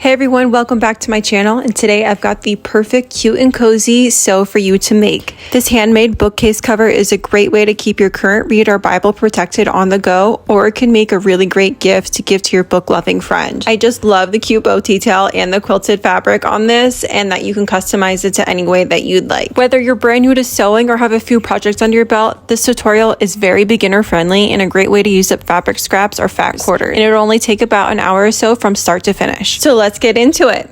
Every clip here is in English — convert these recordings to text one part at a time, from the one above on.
Hey everyone, welcome back to my channel, and today I've got the perfect cute and cozy sew for you to make. This handmade bookcase cover is a great way to keep your current read or Bible protected on the go, or it can make a really great gift to give to your book loving friend. I just love the cute bow detail and the quilted fabric on this, and that you can customize it to any way that you'd like. Whether you're brand new to sewing or have a few projects under your belt, this tutorial is very beginner friendly and a great way to use up fabric scraps or fat quarters, and it'll only take about an hour or so from start to finish. So let's get into it.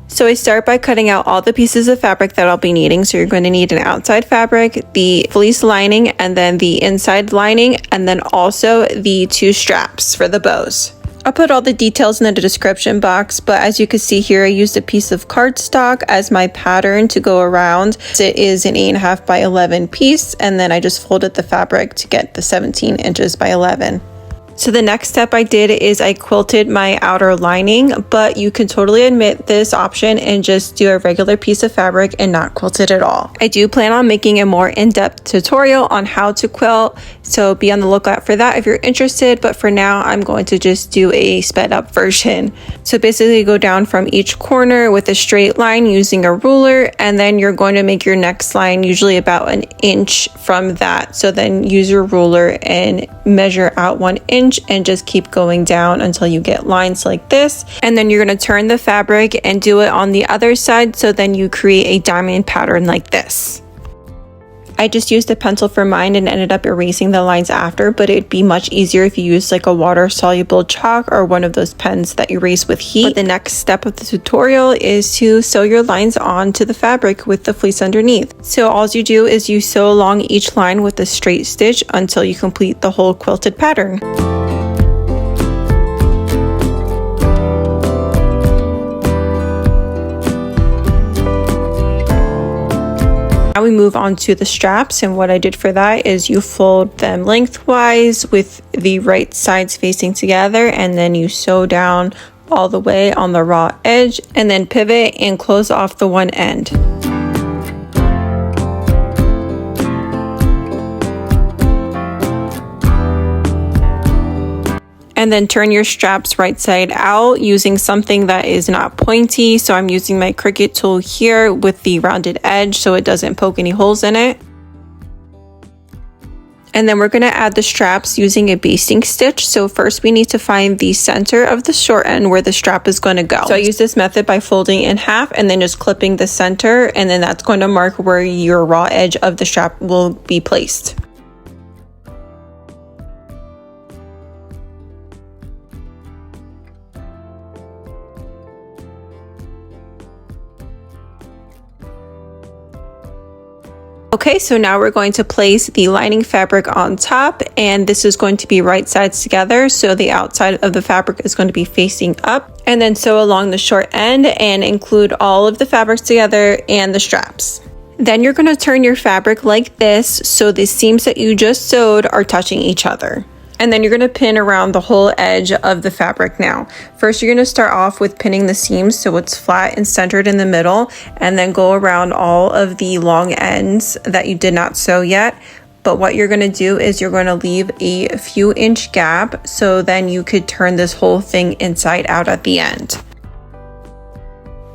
So I start by cutting out all the pieces of fabric that I'll be needing. So you're going to need an outside fabric, the fleece lining, and then the inside lining, and then also the two straps for the bows. I'll put all the details in the description box, but as you can see here, I used a piece of cardstock as my pattern to go around. It is an 8.5 by 11 piece, and then I just folded the fabric to get the 17 inches by 11. So the next step I did is I quilted my outer lining, but you can totally omit this option and just do a regular piece of fabric and not quilt it at all. I do plan on making a more in-depth tutorial on how to quilt, so be on the lookout for that if you're interested, but for now I'm going to just do a sped up version. So basically go down from each corner with a straight line using a ruler, and then you're going to make your next line usually about an inch from that. So then use your ruler and measure out 1 inch and just keep going down until you get lines like this, and then you're going to turn the fabric and do it on the other side, so then you create a diamond pattern like this. I just used a pencil for mine and ended up erasing the lines after, but it'd be much easier if you use like a water soluble chalk or one of those pens that you erase with heat. But the next step of the tutorial is to sew your lines onto the fabric with the fleece underneath. So all you do is you sew along each line with a straight stitch until you complete the whole quilted pattern. Now we move on to the straps, and what I did for that is you fold them lengthwise with the right sides facing together, and then you sew down all the way on the raw edge and then pivot and close off the one end. And then turn your straps right side out using something that is not pointy. So I'm using my Cricut tool here with the rounded edge so it doesn't poke any holes in it. And then we're going to add the straps using a basting stitch. So first we need to find the center of the short end where the strap is going to go. So I use this method by folding in half and then just clipping the center, and then that's going to mark where your raw edge of the strap will be placed. Okay, so now we're going to place the lining fabric on top, and this is going to be right sides together, so the outside of the fabric is going to be facing up, and then sew along the short end and include all of the fabrics together and the straps. Then you're going to turn your fabric like this so the seams that you just sewed are touching each other. And then you're going to pin around the whole edge of the fabric now. First, you're going to start off with pinning the seams so it's flat and centered in the middle, and then go around all of the long ends that you did not sew yet. But what you're going to do is you're going to leave a few inch gap so then you could turn this whole thing inside out at the end.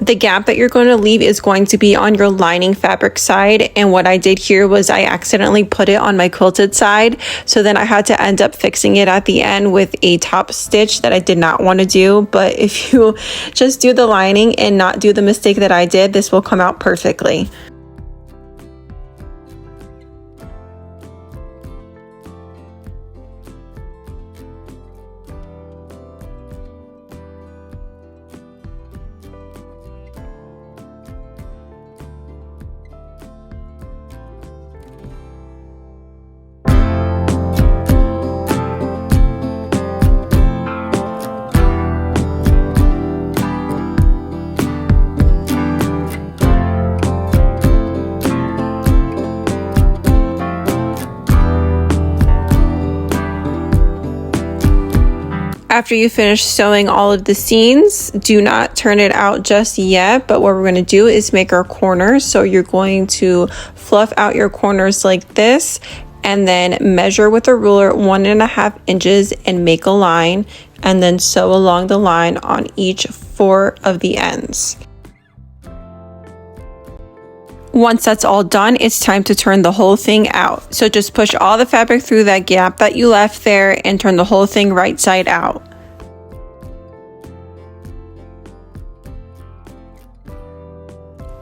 The gap that you're going to leave is going to be on your lining fabric side, and what I did here was I accidentally put it on my quilted side, so then I had to end up fixing it at the end with a top stitch that I did not want to do. But if you just do the lining and not do the mistake that I did, this will come out perfectly. After you finish sewing all of the seams, do not turn it out just yet, but what we're going to do is make our corners. So you're going to fluff out your corners like this, and then measure with a ruler 1.5 inches and make a line, and then sew along the line on each 4 of the ends. Once that's all done, it's time to turn the whole thing out. So just push all the fabric through that gap that you left there and turn the whole thing right side out.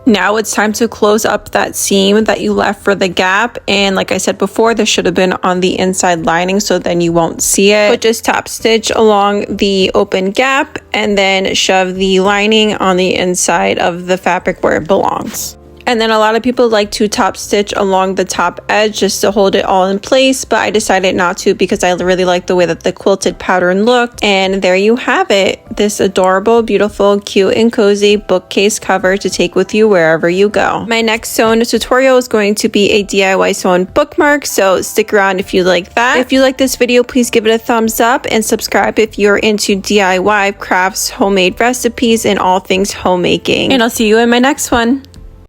Now it's time to close up that seam that you left for the gap, and like I said before, this should have been on the inside lining so then you won't see it. But just top stitch along the open gap and then shove the lining on the inside of the fabric where it belongs. And then a lot of people like to top stitch along the top edge just to hold it all in place, but I decided not to because I really like the way that the quilted pattern looked. And there you have it, this adorable, beautiful, cute and cozy bookcase cover to take with you wherever you go. My next sewn tutorial is going to be a DIY sewn bookmark, so stick around if you like that. If you like this video, please give it a thumbs up and subscribe if you're into DIY crafts, homemade recipes, and all things homemaking. And I'll see you in my next one.